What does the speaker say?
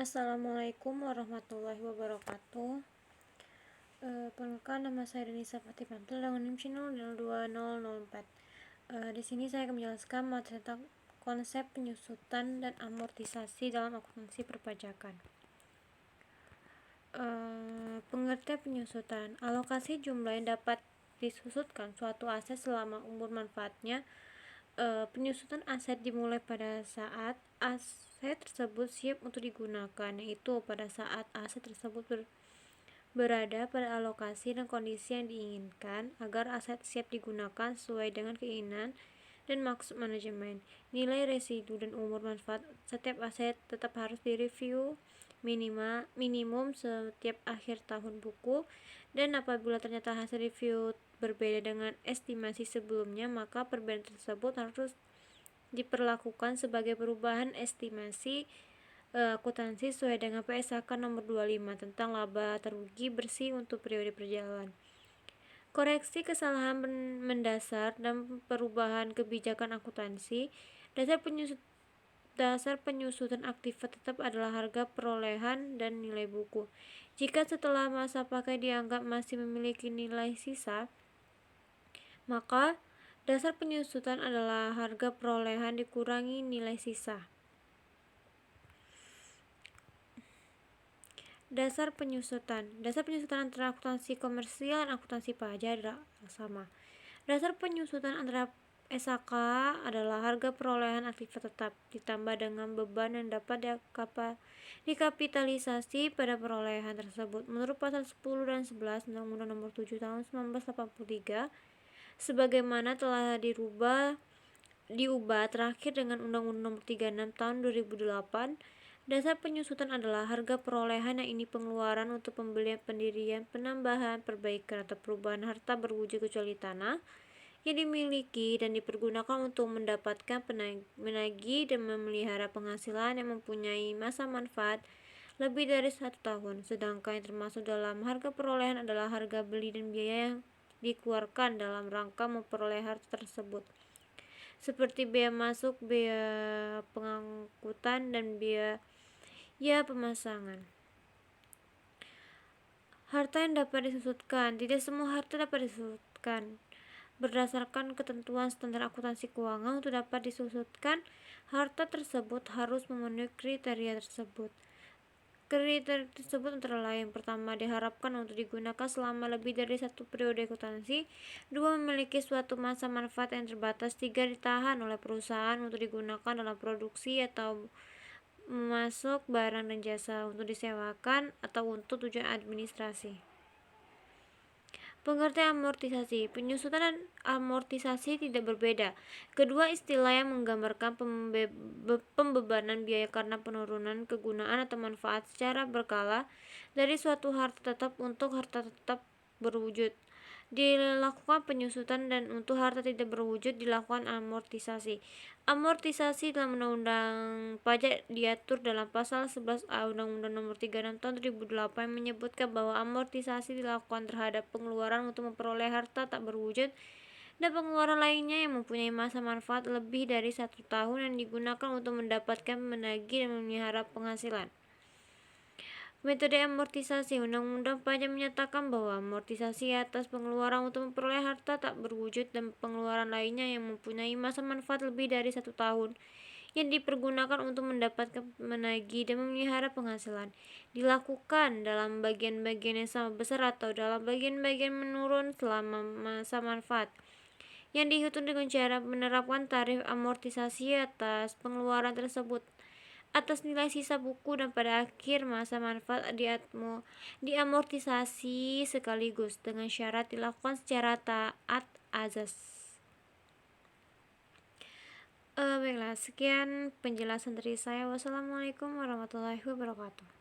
Assalamualaikum warahmatullahi wabarakatuh. Perkenalkan, nama saya Denisa Fatimah dengan NIM 02004. Di sini saya akan menjelaskan materi tentang konsep penyusutan dan amortisasi dalam akuntansi perpajakan. Pengertian penyusutan: alokasi jumlah yang dapat disusutkan suatu aset selama umur manfaatnya. Penyusutan aset dimulai pada saat aset tersebut siap untuk digunakan, yaitu pada saat aset tersebut berada pada alokasi dan kondisi yang diinginkan agar aset siap digunakan sesuai dengan keinginan dan maksud manajemen. Nilai residu dan umur manfaat setiap aset tetap harus direview minimum setiap akhir tahun buku, dan apabila ternyata hasil review berbeda dengan estimasi sebelumnya, maka perbedaan tersebut harus diperlakukan sebagai perubahan estimasi akuntansi sesuai dengan PSAK nomor 25 tentang laba atau rugi bersih untuk periode perjalanan. Koreksi kesalahan mendasar dan perubahan kebijakan akuntansi. Dasar penyusutan aktiva tetap adalah harga perolehan dan nilai buku. Jika setelah masa pakai dianggap masih memiliki nilai sisa, maka dasar penyusutan adalah harga perolehan dikurangi nilai sisa. Dasar penyusutan antara akuntansi komersial dan akuntansi pajak adalah sama. Dasar penyusutan antara SAK adalah harga perolehan aktiva tetap ditambah dengan beban yang dapat dikapitalisasi pada perolehan tersebut menurut pasal 10 dan 11 Undang-Undang Nomor 7 Tahun 1983 sebagaimana telah diubah terakhir dengan Undang-Undang Nomor 36 Tahun 2008. Dasar penyusutan adalah harga perolehan, yang ini pengeluaran untuk pembelian, pendirian, penambahan, perbaikan atau perubahan harta berwujud kecuali tanah yang dimiliki dan dipergunakan untuk mendapatkan, menagih dan memelihara penghasilan yang mempunyai masa manfaat lebih dari 1 tahun. Sedangkan yang termasuk dalam harga perolehan adalah harga beli dan biaya yang dikeluarkan dalam rangka memperoleh harta tersebut, seperti biaya masuk, biaya pengangkutan, dan biaya pemasangan. Harta yang dapat disusutkan. Tidak semua harta dapat disusutkan. Berdasarkan ketentuan standar akuntansi keuangan, untuk dapat disusutkan, harta tersebut harus memenuhi kriteria tersebut. Kriteria tersebut antara lain: pertama, diharapkan untuk digunakan selama lebih dari 1 periode akuntansi. 2, memiliki suatu masa manfaat yang terbatas. 3, ditahan oleh perusahaan untuk digunakan dalam produksi atau memasuk barang dan jasa untuk disewakan atau untuk tujuan administrasi. Pengertian amortisasi. Penyusutan dan amortisasi tidak berbeda. Kedua istilah yang menggambarkan pembebanan biaya karena penurunan kegunaan atau manfaat secara berkala dari suatu harta tetap untuk harta tetap berwujud dilakukan penyusutan, dan untuk harta tidak berwujud dilakukan amortisasi. Amortisasi dalam Undang-Undang Pajak diatur dalam pasal 11A Undang-Undang Nomor 36 Tahun 2008 yang menyebutkan bahwa amortisasi dilakukan terhadap pengeluaran untuk memperoleh harta tak berwujud dan pengeluaran lainnya yang mempunyai masa manfaat lebih dari 1 tahun yang digunakan untuk mendapatkan, menagih, dan memelihara penghasilan. Metode amortisasi. Undang-Undang Pajak menyatakan bahwa amortisasi atas pengeluaran untuk memperoleh harta tak berwujud dan pengeluaran lainnya yang mempunyai masa manfaat lebih dari 1 tahun yang dipergunakan untuk mendapatkan, menagih, dan memelihara penghasilan dilakukan dalam bagian-bagian yang sama besar atau dalam bagian-bagian menurun selama masa manfaat, yang dihitung dengan cara menerapkan tarif amortisasi atas pengeluaran tersebut atas nilai sisa buku, dan pada akhir masa manfaat diamortisasi sekaligus dengan syarat dilakukan secara taat azas. Baiklah, sekian penjelasan dari saya. Wassalamualaikum warahmatullahi wabarakatuh.